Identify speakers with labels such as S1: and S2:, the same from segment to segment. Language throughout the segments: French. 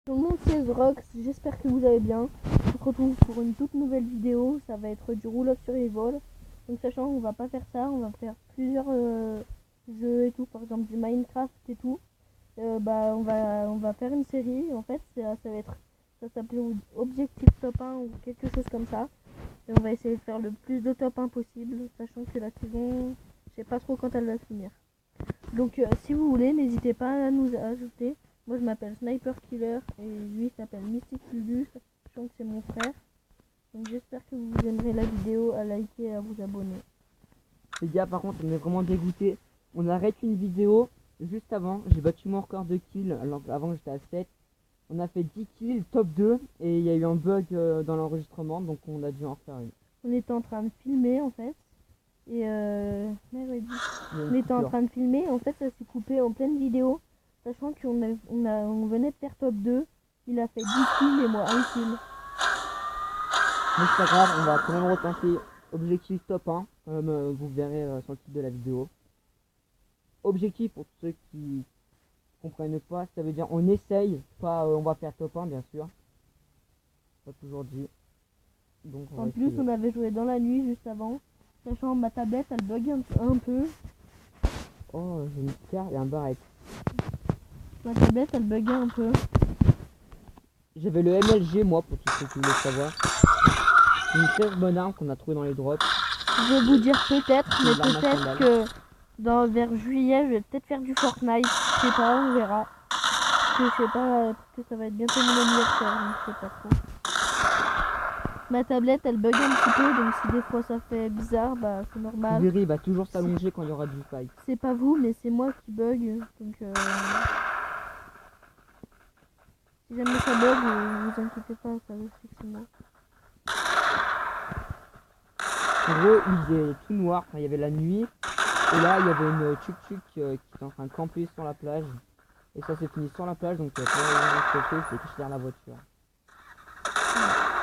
S1: Tout le monde, c'est Zrox, j'espère que vous allez bien. On se retrouve pour une toute nouvelle vidéo, ça va être du Rule of Survival. Donc sachant qu'on va pas faire ça, on va faire plusieurs jeux et tout, par exemple du Minecraft et tout. On va faire une série, en fait, ça s'appelle Objectif Top 1 ou quelque chose comme ça. Et on va essayer de faire le plus de top 1 possible, sachant que la saison, je sais pas trop quand elle va finir. Donc si vous voulez, n'hésitez pas à nous ajouter. Moi je m'appelle Sniper Killer et lui il s'appelle Mystic Lulu, sachant que c'est mon frère. Donc j'espère que vous aimerez la vidéo, à liker et à vous abonner.
S2: Les gars, par contre, on est vraiment dégoûté. On arrête une vidéo juste avant. J'ai battu mon record de kills. Alors avant j'étais à 7. On a fait 10 kills, top 2. Et il y a eu un bug dans l'enregistrement. Donc on a dû en refaire une.
S1: On était en train de filmer en fait. Et on était en train de filmer. En fait ça s'est coupé en pleine vidéo. Sachant qu'on venait de faire top 2. Il a fait 10 kills et moi 1 kill.
S2: Mais c'est pas grave, on va quand même retenter objectif top 1, comme vous verrez sur le titre de la vidéo. Objectif, pour ceux qui comprennent pas, ça veut dire on essaye, pas on va faire top 1 bien sûr. Pas toujours dit. Donc
S1: en plus on avait joué dans la nuit juste avant. Sachant ma tablette elle bug un peu.
S2: Oh, j'ai une carte et un barrette.
S1: Ma tablette elle buguait un peu.
S2: J'avais le MLG moi, pour tous ceux qui voulaient savoir. Une très bonne arme qu'on a trouvée dans les drops.
S1: Je vais vous dire peut-être, mais peut-être que vers juillet, je vais peut-être faire du Fortnite. Je sais pas, on verra. Je sais pas, parce que ça va être bientôt mon anniversaire, donc je sais pas trop. Ma tablette, elle bug un petit peu, donc si des fois ça fait bizarre, bah c'est normal.
S2: Vous verrez, il va toujours s'allonger quand il y aura du fight.
S1: C'est pas vous, mais c'est moi qui bug, donc si jamais ça bug, vous inquiétez pas, ça veut dire que c'est moi.
S2: En gros, il est tout noir, enfin, il y avait la nuit, et là il y avait une tuk-tuk qui était en train de camper sur la plage, et ça s'est fini sur la plage, donc il y a pas de chose, c'est caché derrière la voiture.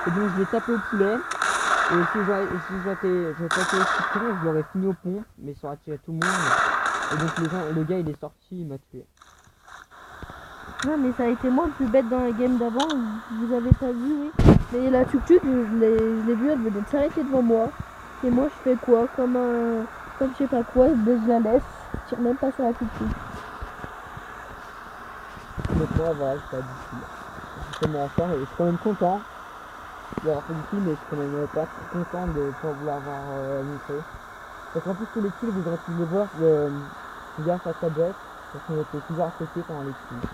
S2: Et donc je l'ai tapé au poulet, et si j'avais pas été aussi con, je l'aurais fini au pont, mais ça aurait tiré tout le monde, et donc le gars il est sorti, il m'a tué.
S1: Non mais ça a été moi le plus bête dans la game d'avant, vous avez pas vu, oui. Mais la tuk-tuk, je l'ai vue, elle venait de s'arrêter devant moi. Et moi je fais quoi, comme je sais pas quoi, je la laisse, je tire même pas sur la tuk-tuk.
S2: Donc moi voilà, je suis pas du tout. Je suis encore et je suis quand même content d'avoir fait du kill, mais je suis quand même pas très content de pas vouloir avoir montré. Parce qu'en plus tous les kills, vous aurez pu les voir grâce à tablette, parce qu'on était toujours à côté pendant les kills.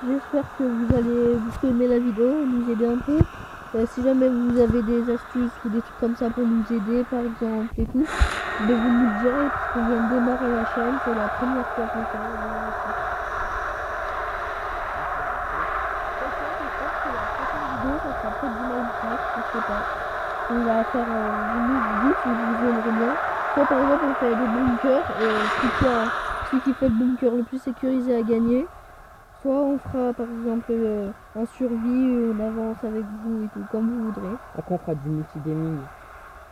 S1: J'espère que vous allez aimer la vidéo, nous aider un peu. Si jamais vous avez des astuces ou des trucs comme ça pour nous aider par exemple et tout, vous nous le direz parce qu'on vient de démarrer la chaîne, c'est la première fois qu'on fait. Ça sera peut-être du Minecraft, je sais pas. On va faire vous nous dites si vous aimeriez bien. Soit par exemple on fait des bunkers et celui qui fait le bunker le plus sécurisé à gagner. Soit on fera par exemple un survie où on avance avec vous et tout, comme vous voudrez.
S2: Après on fera du multi-gaming.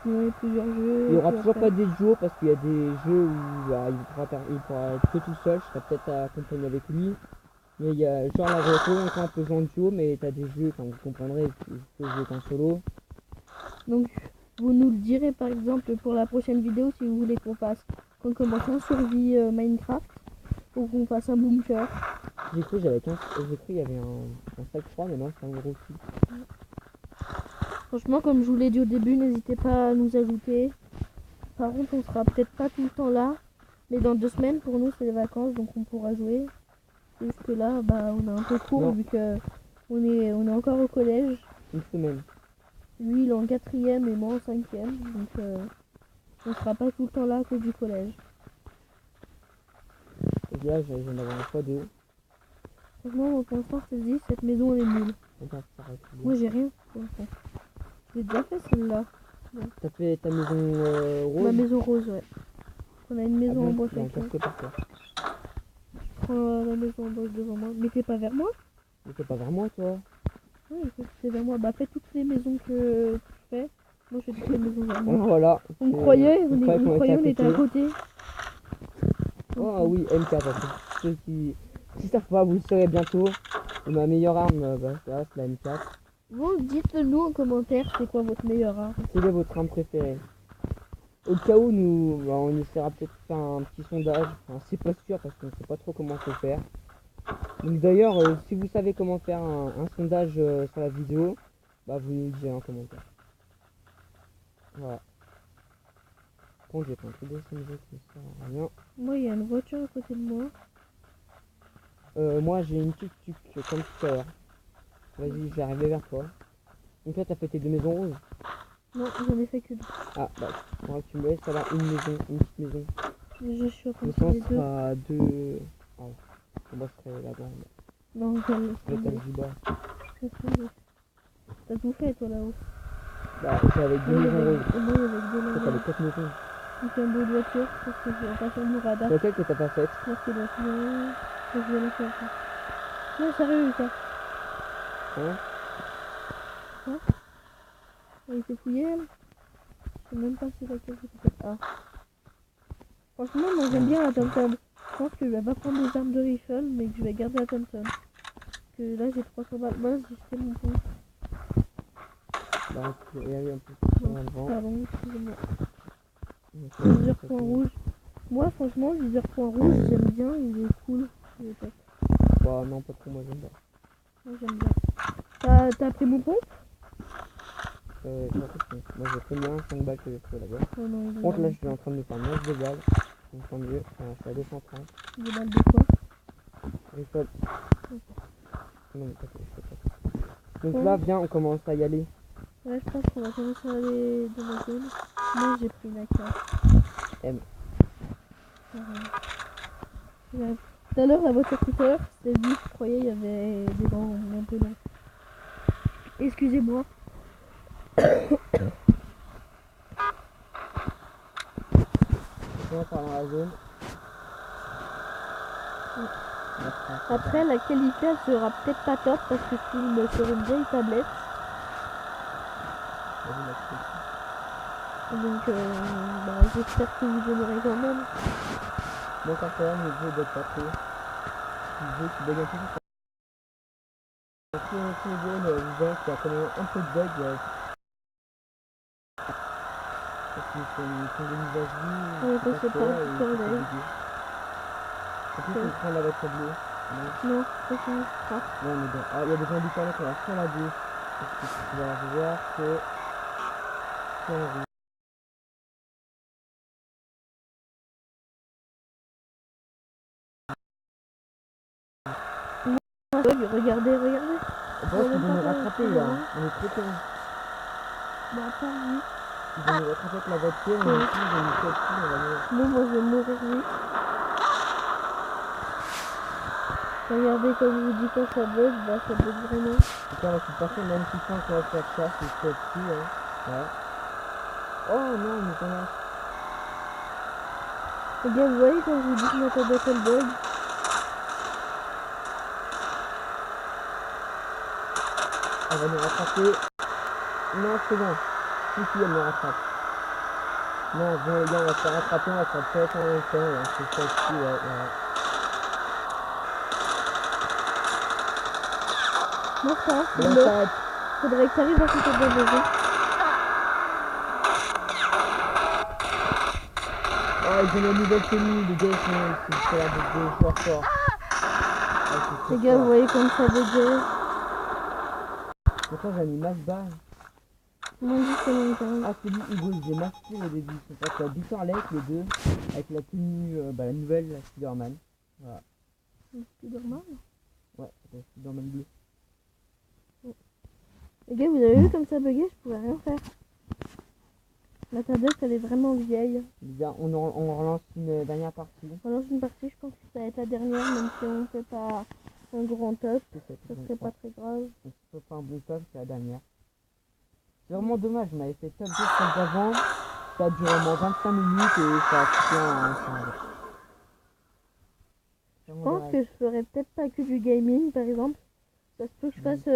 S1: Il y a plusieurs jeux.
S2: Il n'y aura toujours pas des duos parce qu'il y a des jeux où il pourra être que tout seul, je serai peut-être accompagné avec lui. Mais il y a genre la voiture, encore un peu en duo, mais t'as des jeux, quand vous comprendrez, tu peux jouer en solo.
S1: Donc vous nous le direz par exemple pour la prochaine vidéo si vous voulez qu'on commence en survie Minecraft ou qu'on fasse un bunker.
S2: J'ai cru qu'il y avait un sac froid, mais non, c'est un gros fil.
S1: Franchement, comme je vous l'ai dit au début, n'hésitez pas à nous ajouter. Par contre, on sera peut-être pas tout le temps là, mais dans 2 semaines pour nous c'est les vacances, donc on pourra jouer. Jusque là, on a un peu court vu que on est encore au collège.
S2: Une semaine.
S1: Lui il est en 4e et moi en 5e, donc on sera pas tout le temps là à cause du collège.
S2: Et là, j'en avais un fois deux.
S1: Franchement, pour l'instant, je te dis, cette maison elle est nulle. Moi j'ai rien pour l'instant. J'ai déjà fait celle-là.
S2: Ouais. T'as fait ta maison rose?
S1: Ma maison rose, ouais. On a une maison en bois avec Je prends la maison en bois devant moi. Mais t'es pas vers moi?
S2: Mais t'es pas vers moi, toi?
S1: Oui, c'est vers moi. Bah fais toutes les maisons que tu fais. Moi je fais toutes les maisons vers moi.
S2: Voilà.
S1: On croyait, on était à côté.
S2: Oh oui, MK, parce que ceux qui savent pas, vous le saurez bientôt. Et ma meilleure arme, bah, ça, c'est la M4.
S1: Vous dites-le nous en commentaire, c'est quoi votre meilleure arme?
S2: Quelle est votre arme préférée? Au cas où, nous, bah, on essaiera peut-être de faire un petit sondage. Enfin, c'est pas sûr parce qu'on sait pas trop comment faut faire. Donc d'ailleurs, si vous savez comment faire un sondage sur la vidéo, bah vous nous le direz en commentaire. Voilà. Bon, j'ai pas un truc de musique qui sert à rien.
S1: Moi, il y a une voiture à côté de moi.
S2: Moi, j'ai une tuk-tuk comme tout à l'heure. Vas-y, je vais arriver vers toi. Donc toi, t'as fait tes 2 maisons roses.
S1: Non, j'en ai fait que deux.
S2: Ah, bah, faudra que tu me laisses alors une maison, une petite maison.
S1: Je suis en train
S2: Comme
S1: de
S2: ça,
S1: faire
S2: on
S1: les deux.
S2: sera deux. Ah, moi, je serai là-bas.
S1: Non, je vais le
S2: Je vais être du bas.
S1: T'as tout fait, toi, là-haut.
S2: Bah, j'avais 2
S1: Moi, il y
S2: maisons
S1: avait-
S2: roses.
S1: et moi, il y avait que deux
S2: Toi,
S1: maisons.
S2: t'avais 4 maisons.
S1: J'ai fait un bout de voiture parce que je vais pas sur mon radar.
S2: C'est laquelle que t'as pas faite?
S1: Parce que là, sinon, je vais la faire. Non, sérieux, ça.
S2: Hein?
S1: Elle a été fouillée, elle. Je sais même pas si laquelle c'était. Ah. Franchement, moi, j'aime bien la Thompson. Je pense que je vais pas prendre des armes de rifle, mais que je vais garder la Thompson. Parce que là, j'ai 300 balles. Moi, j'ai fait mon point.
S2: Bah, tu peux y aller un peu
S1: Non,
S2: plus avant.
S1: pardon, excusez-moi.
S2: Donc,
S1: Viseur point rouge. Moi, franchement, le viseur point rouge, j'aime bien, il est cool. Il est top.
S2: Bah, non, pas trop, moi j'aime pas.
S1: Moi, j'aime bien. T'as pris mon pompe?
S2: J'ai l'impression. Moi j'ai très bien 5 balles que j'ai trouvé là-bas.
S1: Oh non, il
S2: Par
S1: est
S2: contre, là,
S1: mal.
S2: je suis en train de me faire 9 de balles. Donc, tant mieux. Enfin, je suis à 230.
S1: Il est mal de quoi?
S2: Rifle. Non, mais pas que je fais pas. Donc là, viens, on commence à y aller.
S1: Ouais, je pense qu'on va commencer à aller dans la zone. Moi, j'ai pris une AK.
S2: M.
S1: Ouais. Tout à l'heure, la voiture tout à l'heure, c'était lui, je croyais il y avait des dents un peu longs. Excusez-moi.
S2: On part dans la zone.
S1: Après, la qualité, elle sera peut-être pas top parce que je filme sur une vieille tablette. Donc, bah, j'espère que vous aimerez quand même.
S2: Donc après, le jeu doit pas trop. Le jeu qui bug un peu. Si on est une zone, vous verrez qu'il y a quand même un peu de bug. Parce qu'ils font des mises à jour.
S1: Ouais, parce que pas
S2: et
S1: tout
S2: c'est
S1: pareil.
S2: bugué. En plus, on prend la voiture bleue.
S1: Non, c'est fini, je crois.
S2: Non, mais bon. Ah, il y a des gens du palais qui sont sur la gauche. Parce que tu vas voir que c'est en rouge.
S1: Regardez.
S2: On pense qu'ils vont nous rattraper là. On est trop con.
S1: Bah, pas lui.
S2: Ils vont nous rattraper avec la voiture. On est ici, ils vont nous faire dessus, on va mourir.
S1: Non, moi je vais mourir vite. Regardez comme je vous dis quand ça bug, bah ça bug vraiment.
S2: Donc là, je suis passé, même si on va faire ça, c'est trop dessus. Hein. Ouais. Oh non, mais ça marche.
S1: Les gars, vous voyez quand je vous dis que ma tablette elle bug?
S2: Elle va nous rattraper. Non, c'est bon. Si, elle me rattrape. Non, bon, les gars, on va se faire rattraper, on va se faire peut-être en même temps. Là. C'est ça dessus, ouais.
S1: Moi je pense
S2: Bon,
S1: que
S2: ça,
S1: faudrait que tu arrives à côté de la maison.
S2: oh, ils ont la nouvelle tenue, les gars, c'est l'air de joueurs forts. Ah,
S1: Les gars, vous voyez comme ça bug.
S2: Pourtant, j'ai mis masse balle.
S1: Mon dieu, c'est longtemps.
S2: Ah, c'est lui, Hugo, il faisait masqué au début. C'est parce qu'il y a Bicarlet, les deux, avec la tenue, la nouvelle, la Spider-Man. Voilà.
S1: Spider-Man.
S2: Ouais, c'est Spider-Man bleu.
S1: Les gars, vous avez vu comme ça bugué? Je pouvais rien faire. La tablette, elle est vraiment vieille.
S2: Bien, on relance une dernière partie.
S1: On lance une partie, je pense que ça va être la dernière, même si on fait pas un grand top. Ça serait pas très grave.
S2: On peut faire un bon top, c'est la dernière. C'est vraiment dommage, on avait fait top 2 top avant. Ça a duré au moins 25 minutes et ça a coupé en
S1: Je pense que je ferais peut-être pas que du gaming, par exemple. Ça se peut que je fasse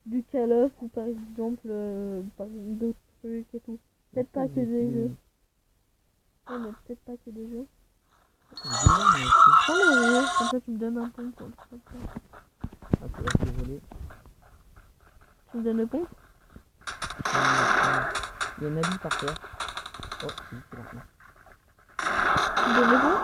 S1: du Call of ou par exemple d'autres trucs et tout. Peut-être pas que des jeux. Ouais, mais peut-être pas que des jeux. Prends le jeu, comme ça tu me donnes un point pour le top.
S2: Ok, là, je l'ai volé.
S1: Tu me donnes le pont?
S2: Il y a un habit par terre. Oh, c'est juste là.
S1: Tu me donnes le pont?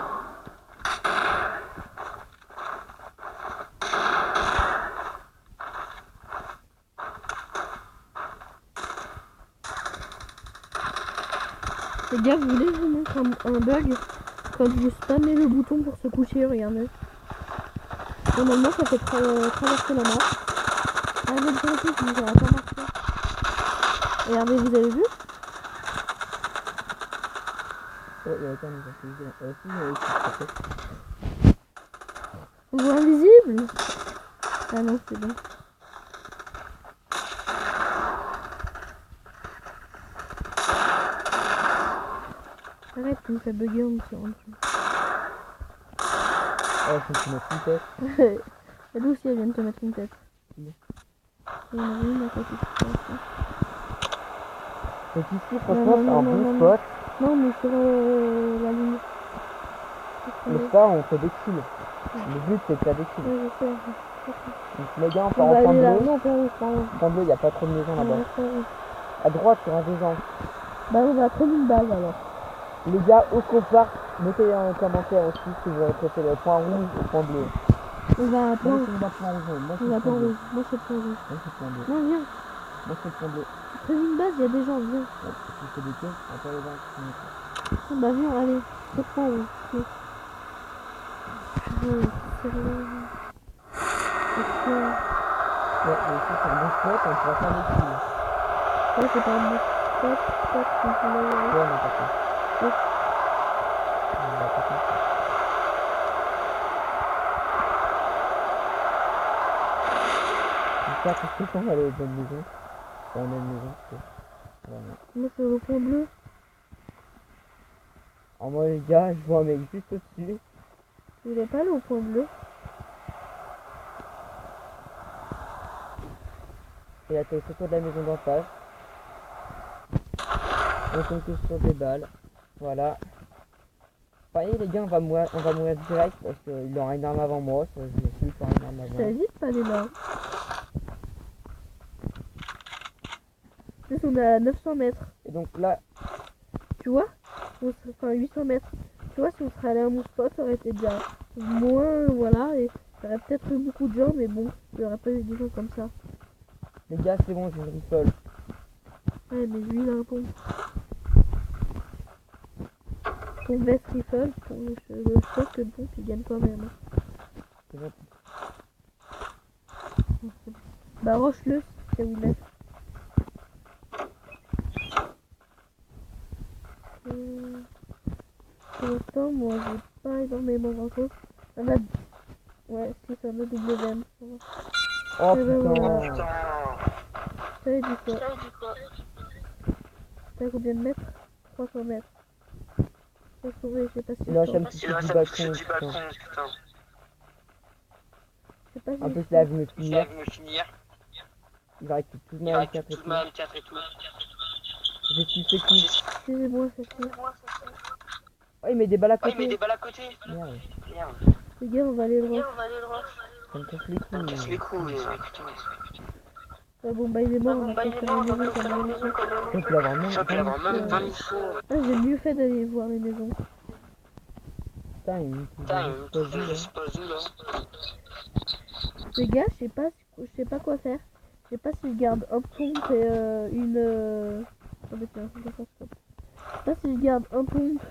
S1: Les gars, vous voulez que je vous montre un bug? Quand vous spammez le bouton pour se coucher, regardez. Normalement, ça fait traverser la map. Ah, mais le truc, ça va pas marcher. Regardez, vous avez vu?
S2: Oh, il y a aucun niveau. Si, mais c'est
S1: On voit invisible? Ah non, c'est bon. Arrête, tu me fais bugger en me tirant dessus.
S2: Oh, faut que tu mettes une tête.
S1: Elle aussi, elle vient de te mettre une tête.
S2: Oui.
S1: Il y en a une à côté de toi.
S2: Donc ici,
S1: Non,
S2: franchement, c'est un bon spot.
S1: Non, mais sur la ligne.
S2: Le soir, on fait des kills. Le but, c'est de faire des kills.
S1: Ouais, je sais.
S2: Donc les gars, on part
S1: On va
S2: en point
S1: aller là.
S2: bleu.
S1: Non, on peut aller par là.
S2: Point bleu, il n'y a pas trop de maisons
S1: On
S2: là-bas.
S1: va faire là.
S2: À droite, il y aura des gens.
S1: Bah, on va prendre une base alors.
S2: Les gars, où qu'on parte, mettez en commentaire aussi si vous avez préféré le point rouge ou le point bleu.
S1: On va à point
S2: Moi,
S1: rouge.
S2: c'est le point rouge. Moi, c'est
S1: On
S2: le
S1: va à
S2: point
S1: point
S2: bleu.
S1: rouge. Moi, c'est le point rouge.
S2: Moi, c'est le point bleu.
S1: Non, viens.
S2: Moi, c'est le point bleu.
S1: Prends une base, il y a des gens, viens.
S2: Ouais, si c'est des quais, on va pas les voir.
S1: Ah, bah, viens, allez. C'est le point rouge. Ok. Sérieux. Ok.
S2: Ouais, mais ici, c'est un bon spot, on pourra faire des kills.
S1: Ouais, c'est pas un bon spot. Spot, on peut aller.
S2: Ouais, n'importe quoi.
S1: Ouais.
S2: On va pas faire ça. J'espère que ce qu'on va aller aux bonnes maisons. Enfin, on a une maison, voilà.
S1: Moi, c'est le point bleu.
S2: Alors moi, les gars, je vois un mec juste au-dessus.
S1: Il est pas là au point bleu.
S2: Et la tête surtout de la maison d'en face. On tombe tous sur des balles. Voilà. Pareil les gars, on va mourir direct parce qu'il aura une arme avant moi. Ça, je vais plus faire une arme avant.
S1: Ça évite pas aller là. Juste, on est à 900 mètres.
S2: Et donc là,
S1: Tu vois? Enfin, 800 mètres. Tu vois, si on serait allé à mon spot, ça aurait été déjà moins, voilà. Et il y aurait peut-être eu beaucoup de gens, mais bon, il n'y aurait pas eu des gens comme ça.
S2: les gars, c'est bon, j'ai une rifle.
S1: Ouais, mais lui, il a un pompe. Ton vest rifle, je pense que le pompe, il gagne quand même.
S2: C'est bon.
S1: Bah, roche-le, c'est où mettre. Pour l'instant, moi, j'ai pas énormément d'infos. Un A... Ouais, si, c'est un AWM. Ça va.
S2: Oh
S1: Eh ben, voilà.
S2: putain.
S1: Ça veut dire quoi? T'as combien de mètres? 300 mètres. Faut trouver, je sais pas si
S2: Il a
S1: je
S2: un
S1: pense.
S2: petit du balcon, putain.
S1: Je sais pas si
S2: En plus,
S1: je
S2: là,
S1: pense.
S2: je me finir. Il va rester tout mal avec 4 et tout. Je suis sécu.
S1: Excusez-moi, ça fait.
S2: Oh, il met des balles à côté. Merde.
S1: Les gars, on va aller droit.
S2: Ça me casse les couilles.
S1: Ah bon, bah il est mort, on va pas faire les maisons comme les maisons.
S2: On peut l'avoir même 20 000
S1: Ah, j'ai mieux fait d'aller voir les maisons.
S2: Putain, il me juste pas vu, là.
S1: Les gars, je sais pas quoi faire. Je sais pas si je garde un pompe et une... Attendez, tiens, je sais pas si je garde un pompe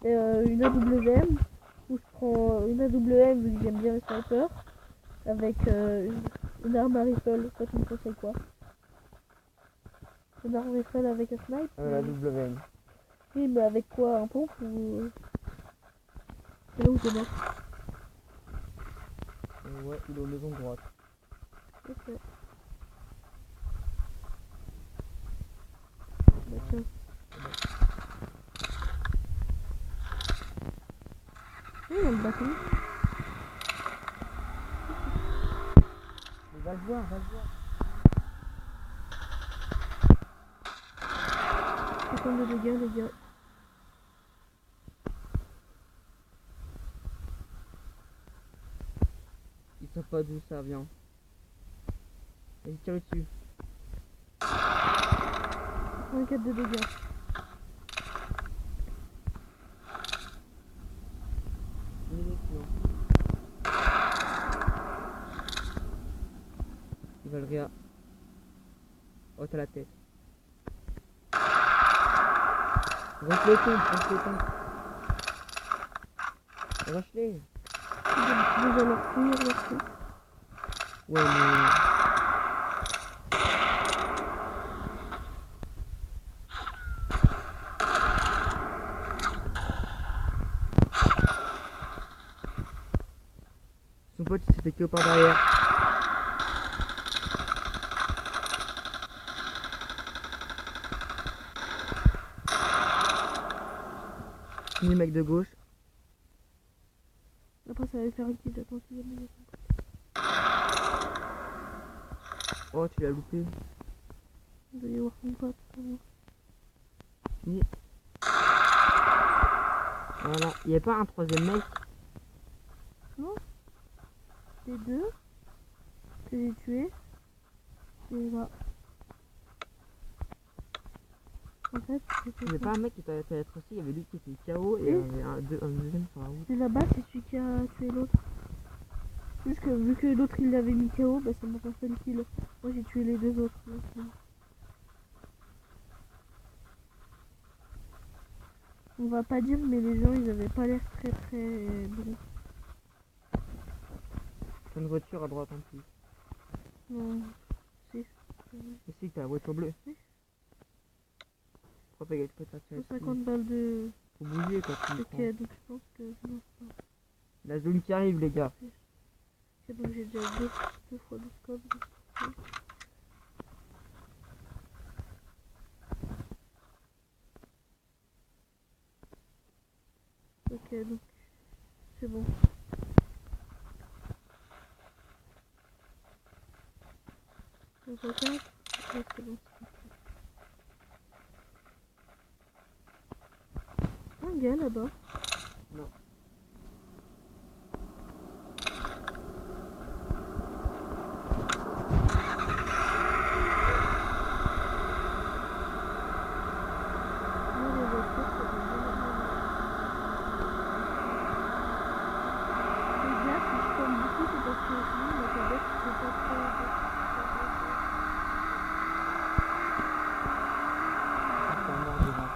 S1: et une AWM. Ou je prends une AWM vu que j'aime bien les snipers. Avec une arme à rifle. Toi, tu me conseilles quoi? Une arme à rifle avec un snipe?
S2: La WM.
S1: Oui, mais avec quoi? Un pompe ou... C'est là où c'est mort.
S2: Ouais, il est aux maisons droite.
S1: Ok. Bah tiens. Oui, on le bâtiment.
S2: Mais va le voir, va le voir.
S1: Autant de dégâts, les gars.
S2: Il sait pas d'où ça vient. Vas-y, tire dessus.
S1: 24 de dégâts.
S2: Valeria. Oh, t'as la tête. Rush-les, rush-les.
S1: Déjà leur finir leur truc.
S2: Ouais, mais... Son pote il s'est fait KO par derrière. Fini mec de gauche.
S1: Après ça va lui faire un petit attends si jamais.
S2: Oh, tu l'as loupé.
S1: Il doit y avoir son pote.
S2: Fini. Voilà. Il n'y avait pas un troisième mec?
S1: Non. Les deux que j'ai tués. Et là. En fait,
S2: Il n'y avait pas un mec qui t'a fait être aussi, il y avait lui qui était KO et il y avait un deuxième sur la route.
S1: c'est là-bas, c'est celui qui a tué l'autre. Juste que vu que l'autre il l'avait mis KO, bah ça m'a pas fait le kill. Moi j'ai tué les deux autres. Donc, on va pas dire, mais les gens ils avaient pas l'air très bons.
S2: T'as une voiture à droite en plus.
S1: Non, si.
S2: Et si, t'as la voiture bleue.
S1: Oui.
S2: Pourquoi pas que t'as fait
S1: 150 balles de.
S2: Faut bouger quand tu me
S1: Ok,
S2: prends.
S1: donc je pense que. Non, c'est pas.
S2: La zone qui arrive, les gars.
S1: Ok, donc j'ai déjà deux fois le scope. Ok, donc c'est bon. On regarde. Ouais, c'est bon. Un gars là-bas.
S2: Non.
S1: Moi, les voitures, ça va bien. Les gars, si je tombe beaucoup, c'est parce que sinon, ma tablette, c'est pas trop.
S2: C'est un mort devant.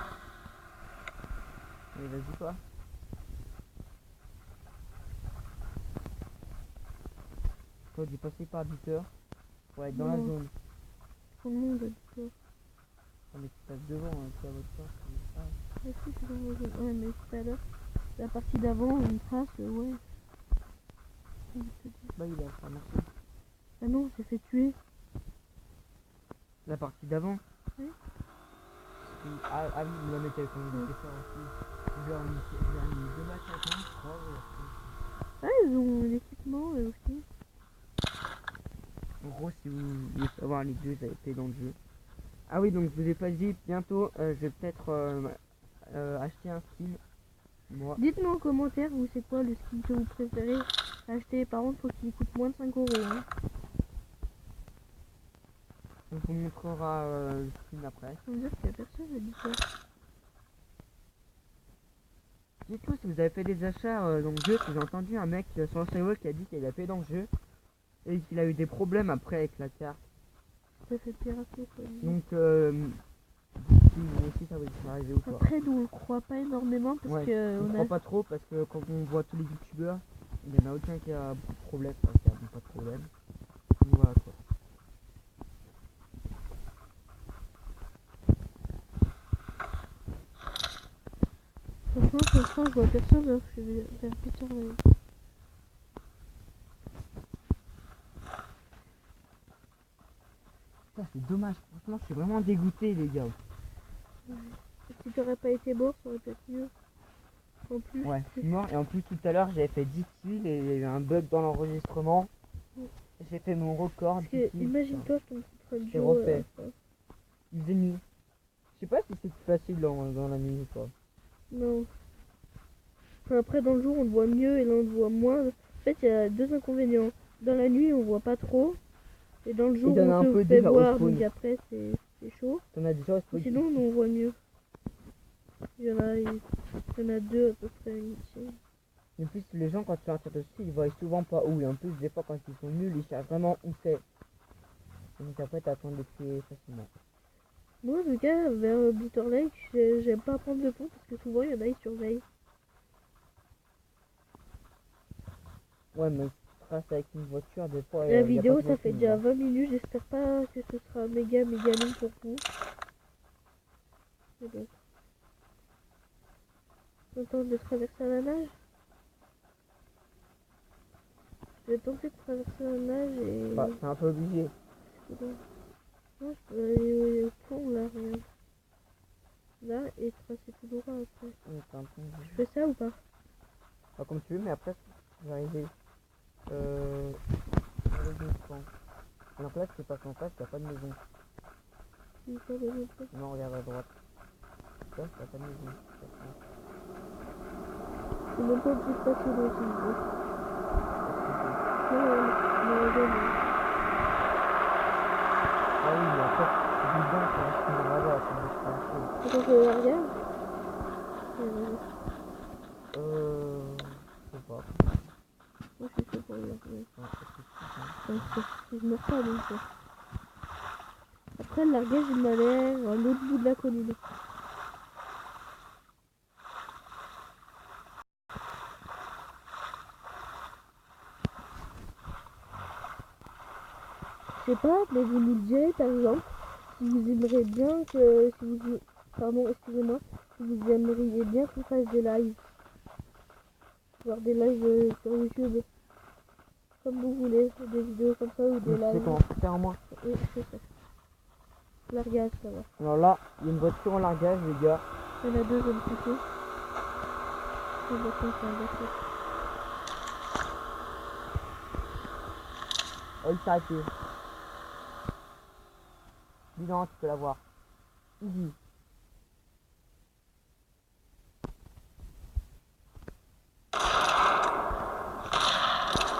S2: Allez, vas-y, quoi. Toi, j'ai passé par 10 heures pour être dans la
S1: Non.
S2: zone.
S1: Tout le monde a dit ça.
S2: Ah, mais tu passes devant, hein, tu as votre part.
S1: Ah si, je suis dans la zone. Ouais, mais tout à l'heure, la partie d'avant, une trace, ouais.
S2: Bah, il a pas marché.
S1: Ah non, j'ai fait tuer.
S2: La partie d'avant?
S1: Oui.
S2: Ah oui, il me la mettait quand il était fort aussi. J'ai mis 2 matchs à 15, je crois.
S1: Ah, ils ont l'équipement, eux aussi.
S2: En gros, si vous voulez savoir, les deux avaient été dans le jeu. Ah oui, donc je vous ai pas dit, bientôt, je vais peut-être acheter un skin. Moi,
S1: Dites-nous en commentaire, vous c'est quoi le skin que vous préférez acheter. Par contre, faut qu'il coûte moins de 5 euros. Hein.
S2: on vous montrera le skin après.
S1: Ça veut dire qu'il y a personne à dire ça.
S2: Dites-nous si vous avez fait des achats dans le jeu, parce que j'ai entendu un mec sur le serveur qui a dit qu'il a fait dans le jeu et qu'il a eu des problèmes après avec la carte.
S1: Ça fait pirater quoi.
S2: Donc, si vous aussi ça vous est arrivé ou pas.
S1: Après, nous on le croit pas énormément parce
S2: Ouais,
S1: que
S2: on
S1: on
S2: croit
S1: a.
S2: pas trop parce que quand on voit tous les youtubeurs, il n'y en a aucun qui a beaucoup de problèmes, enfin, qui a pas de problème. Donc voilà quoi.
S1: Franchement, je vois personne là. Je vais faire Peter là.
S2: Putain, c'est dommage, franchement, je suis vraiment dégoûté, les gars.
S1: Si t'aurais pas été mort, ça aurait pu être mieux. En plus.
S2: Ouais, je suis mort et en plus tout à l'heure j'avais fait 10 kills et il y a eu un bug dans l'enregistrement. J'ai fait mon record.
S1: Parce que imagine-toi, je tombe contre le
S2: C'est
S1: Joe.
S2: refait. Il faisait nuit. Je sais pas si c'est plus facile dans la nuit ou pas.
S1: Non. Enfin, après, dans le jour, on le voit mieux et là, on le voit moins. En fait, il y a deux inconvénients. Dans la nuit, on voit pas trop. Et dans le jour où
S2: donne un
S1: on
S2: peu
S1: se fait
S2: déjà au
S1: voir,
S2: spawn.
S1: donc après c'est chaud.
S2: T'en as déjà au spawn.
S1: Sinon on voit mieux. Il y en a deux à peu près ici.
S2: En plus, les gens, quand tu leur tires dessus, ils voient souvent pas où. Et en plus, des fois, quand ils sont nuls, ils cherchent vraiment où c'est. Donc après, t'attends de les tuer facilement.
S1: Moi, en tout cas, vers Bitter Lake, j'aime pas prendre le pont parce que souvent il y en a, ils surveillent.
S2: Ouais, mais tu traces avec une voiture, des fois,
S1: La
S2: y a
S1: vidéo,
S2: pas de
S1: ça fait
S2: voiture,
S1: déjà
S2: hein.
S1: 20 minutes. J'espère pas que ce sera méga long pour vous. C'est bon. On tente de traverser à la nage. Je vais tenter de traverser la nage et...
S2: Bah, c'est un peu obligé.
S1: c'est bon. Non, je peux aller au pont là, regarde. Là et tracer tout droit après.
S2: Ouais, c'est un peu obligé.
S1: Je fais ça ou pas?
S2: Pas comme tu veux, mais après, je vais arriver. Dans les deux camps. Alors là, ce qui passe en face, y a pas de maison.
S1: Il faut le montrer.
S2: Non, regarde à droite. Là, y a pas de maison.
S1: C'est même pas obligé de passer dans une vidéo.
S2: Ah oui, mais après, c'est bien, ça reste une là-bas, ça me fait un peu.
S1: Attends, je la regarde.
S2: Je sais pas.
S1: Moi, je suis chaud pour le regarder.
S2: Non,
S1: Donc, si je meurs pas, donc. Après, le largage, il m'a l'air à l'autre bout de la colline. Je sais pas, mais vous nous direz par exemple si vous aimeriez bien que. Si vous, pardon, excusez-moi. Si vous aimeriez bien qu'on fasse des lives. Voir des lives sur YouTube. Comme vous voulez. Des vidéos comme ça ou des
S2: tu sais
S1: lives.
S2: comment faire en moins.
S1: Oui, je sais. Largage, ça va.
S2: Alors là, il y a une voiture en largage, les gars.
S1: Il y en a deux, je vais me coucher. Je vais c'est un voiture.
S2: Oh, il s'est arrêté. Dis non, tu peux la voir. Easy.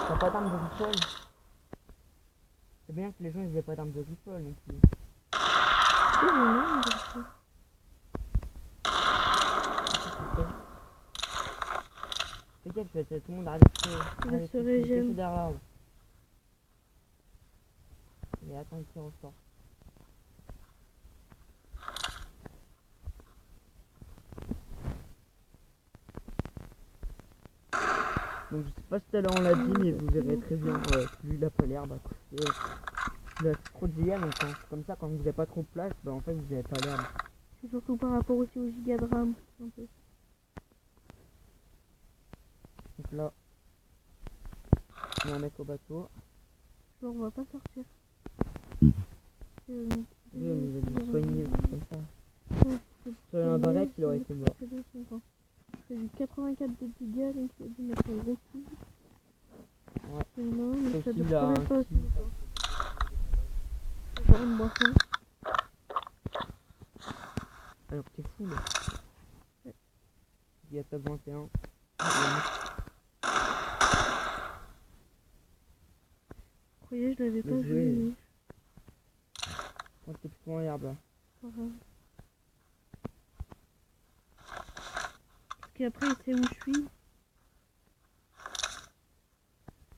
S2: T'as pas d'arme de rifle? C'est bien que les gens ils aient pas d'arme de rifle non plus.
S1: Oui, non, mais
S2: T'inquiète, je vais tout le monde arrête de
S1: je serai jeune.
S2: derrière là. Et attends, il ressort. Donc je sais pas si tout à l'heure on l'a dit, mais vous verrez très bien. Lui il a pas l'herbe à côté. Il a trop de giga, donc c'est comme ça quand vous avez pas trop de place, bah en fait vous avez pas l'herbe.
S1: C'est surtout par rapport aussi au giga de RAM. Un peu.
S2: Donc là, il y a un mec au bateau.
S1: Genre, on va pas sortir.
S2: Oui, mais il va nous soigner, comme ça. Sur un barrette, il aurait été mort.
S1: J'ai eu 84 de dégâts, donc il a dû mettre un gros coup.
S2: Ouais.
S1: Non, mais ça
S2: Aussi,
S1: dure
S2: il a
S1: combien de
S2: un
S1: temps aussi
S2: kill.
S1: Genre une boisson.
S2: Alors t'es fou là.
S1: Ouais.
S2: Il y a top 21.
S1: Vous croyez, je l'avais pas
S2: Le
S1: vu.
S2: jouet.
S1: Mais...
S2: Quand t'es plus en herbe là.
S1: pas grave. Parce qu'après, il sait où je suis.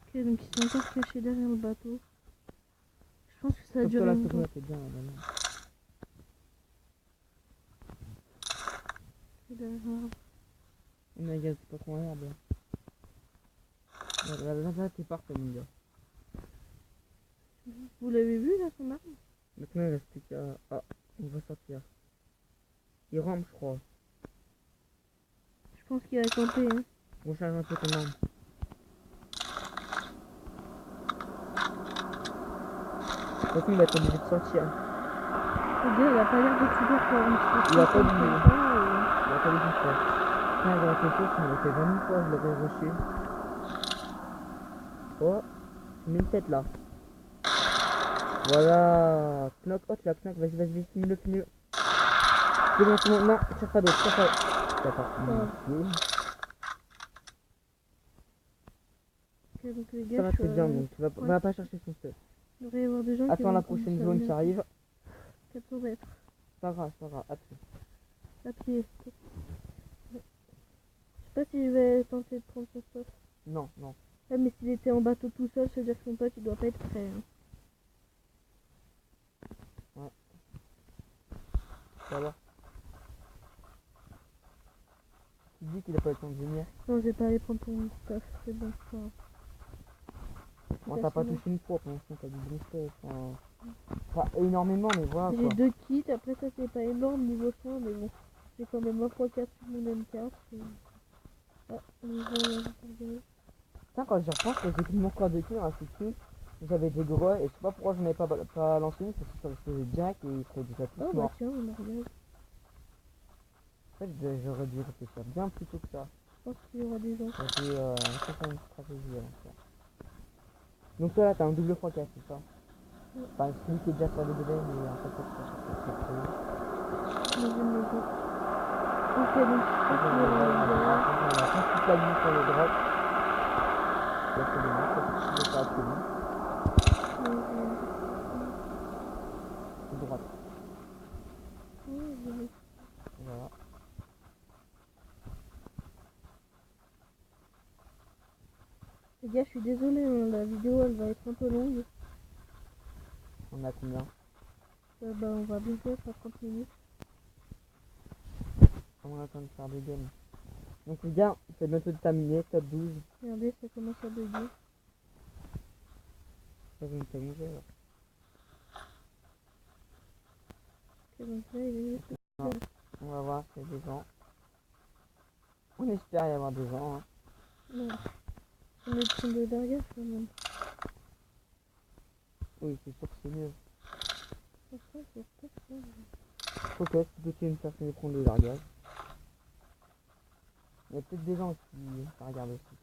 S1: Ok, donc ils sont encore cachés derrière le bateau. Je pense que ça a
S2: Comme
S1: duré
S2: toi là,
S1: longtemps.
S2: c'est bien là.
S1: C'est derrière.
S2: Mais gars, c'est pas trop en herbe là. Là, t'es parfait mon gars.
S1: Vous l'avez vu là, son arme?
S2: Maintenant il reste plus qu'à... Ah, on va sortir. Il rampe je crois.
S1: Je pense qu'il a campé. Hein.
S2: On charge un peu ton arme. De toute façon il va être obligé de sortir.
S1: Le gars, il a pas l'air de courir pour une petite.
S2: Il a pas de
S1: comme
S2: vie.
S1: ça,
S2: Il a pas de vie quoi. Quand il aurait été faux, il m'aurait fait 20 000 fois, je l'aurais rushé. Oh, tu mets une tête là. Voilà. Knock, oh tu l'as knock, vas-y, finis-le. C'est bon, non, tire pas d'autre, tire pas. D'accord.
S1: Ok, donc les gars,
S2: Ça va très bien, donc tu vas pas chercher son stuff.
S1: Il devrait y avoir des gens qui
S2: Attends
S1: vont
S2: la
S1: prendre
S2: prochaine
S1: ça
S2: zone qui
S1: bientôt.
S2: arrive.
S1: 400 mètres.
S2: Ça va, à pied.
S1: À pied. Je sais pas si je vais tenter de prendre son pote.
S2: Non, non.
S1: Ouais, mais s'il était en bateau tout seul, ça veut dire que son pote il doit pas être prêt. Hein.
S2: Ça va. Tu dis qu'il a pas le temps de venir.
S1: Non, je vais pas aller prendre ton stuff, c'est bon.
S2: Bon, t'as pas touché une fois pour l'instant, t'as du bon stuff. Pas énormément, mais voilà
S1: J'ai
S2: quoi.
S1: 2 kits, après ça c'est pas énorme niveau soin, mais bon. J'ai quand même 1x4 sur mon M4. Ah,
S2: Putain, quand j'y repense, j'ai pris mon corps de cul dans la sécu. J'avais des gros et je sais pas pourquoi je n'avais pas lancé une, parce que ça se faisait direct et il serait déjà tous
S1: oh bah
S2: morts.
S1: tiens, on a regardé.
S2: En fait, j'aurais dû réfléchir bien plus tôt que ça.
S1: Je pense qu'il y aura des gens.
S2: J'aurais dû faire une stratégie avant ça. Donc toi là, t'as un double x4, c'est ça? Enfin, celui qui est déjà sur le délai, mais en fait, c'est prévu.
S1: Deuxième maison. Ok, donc je pense qu'il y aura
S2: On a toute la ligne sur le drop. Là, c'est bien, ça c'est pas absolument. Droite. Voilà.
S1: Les gars, je suis désolée, hein, la vidéo elle va être un peu longue.
S2: On a combien?
S1: Bah, on va bientôt être à 30 minutes.
S2: On attend de faire des games. Donc les gars, c'est bientôt terminé, top 12.
S1: Regardez, ça commence à bugger.
S2: Ça va me faire manger là.
S1: Ok, donc là, il est juste...
S2: On va voir s'il y a des gens. On espère y avoir des gens. Hein.
S1: Non. On est prendre de derrière quand même.
S2: Oui, c'est sûr que c'est mieux.
S1: Franchement, c'est pas ça.
S2: Ok, c'est plutôt une personne qui prend de largage. Il y a peut-être des gens qui regardent aussi.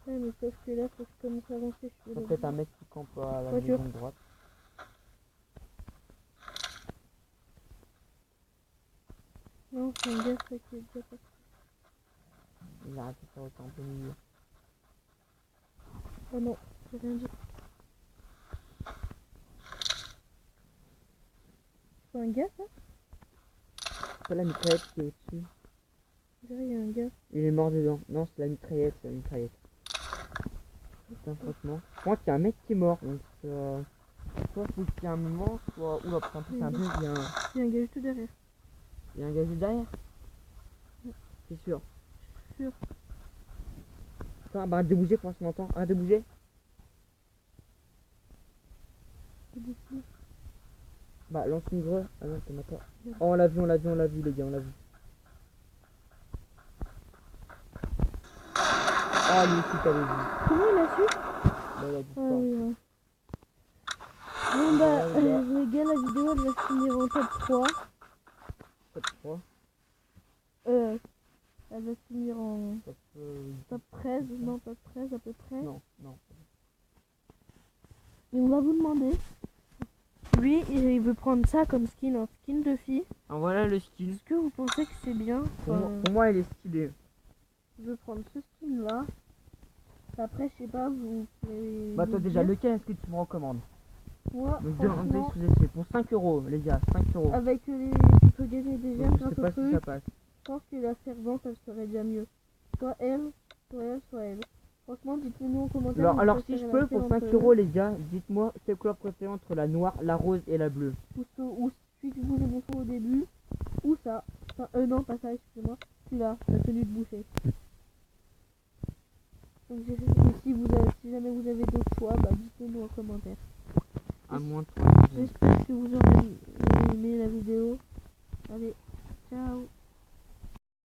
S1: Ouais, mais sauf que là, faut que je commence à avancer. Je suis
S2: Peut-être un mec qui campe à la
S1: voiture.
S2: maison de droite.
S1: Non, c'est un gars ça, qui est déjà parti.
S2: Il a arrêté de faire autant un peu milieu.
S1: Oh non, j'ai rien dit. C'est un gars ça?
S2: C'est pas la mitraillette qui est au-dessus.
S1: Je dirais il y a un gars.
S2: Il est mort dedans. Non, c'est la mitraillette, c'est la mitraillette. Putain, franchement. Je crois qu'il y a un mec qui est mort. Donc, soit c'est qu'il y a un moment, soit. Oula, putain, c'est un peu.
S1: Il y a un gars juste derrière.
S2: Il y a un gars juste derrière. C'est sûr.
S1: Sûr.
S2: Putain, bah arrête de bouger pour l'instant, m'entend. Arrête de bouger.
S1: C'est d'ici.
S2: Bah lance une greu. Ah non, c'est ma part. Oh, on l'a vu, les gars, on l'a vu. Ah, lui aussi, t'avais vu.
S1: Comment il a su?
S2: Bah, il a dit
S1: Ah
S2: ça.
S1: oui, ouais. Bon bah, les gars, la vidéo elle va se finir en top 3.
S2: Top 3.
S1: Elle va se finir en top 13, non top 13 à peu près.
S2: Non, non.
S1: Et on va vous demander. Lui, il veut prendre ça comme skin, un skin de fille.
S2: Ah, voilà le skin.
S1: Est-ce que vous pensez que c'est bien?
S2: Pour moi, il est stylé.
S1: Je veux prendre ce skin là. Après, je sais pas, vous pouvez.
S2: Bah, toi, déjà, lequel est-ce que tu me recommandes?
S1: Moi,
S2: Donc, demandez
S1: franchement,
S2: ce que j'ai fait. Pour 5 euros, les gars, 5 euros.
S1: avec tu peux gagner des gemmes
S2: Donc, je
S1: grâce
S2: sais
S1: au
S2: pas si
S1: truc.
S2: ça passe.
S1: Je pense que la servante, elle serait déjà mieux. Soit elle, soit elle, soit elle. Franchement, dites-le nous en commentaire.
S2: Alors si je peux, pour 5 euros, les gars, dites-moi quelle couleur préférée entre la noire, la rose et la bleue.
S1: Ou celui que je vous ai montré au début, ou ça. Enfin, non, pas ça, excusez-moi. Celui-là, la tenue de boucher. Donc, si jamais vous avez d'autres choix, bah dites-le nous en commentaire.
S2: À moins de 3.
S1: J'espère que vous aurez aimé la vidéo. Allez, ciao.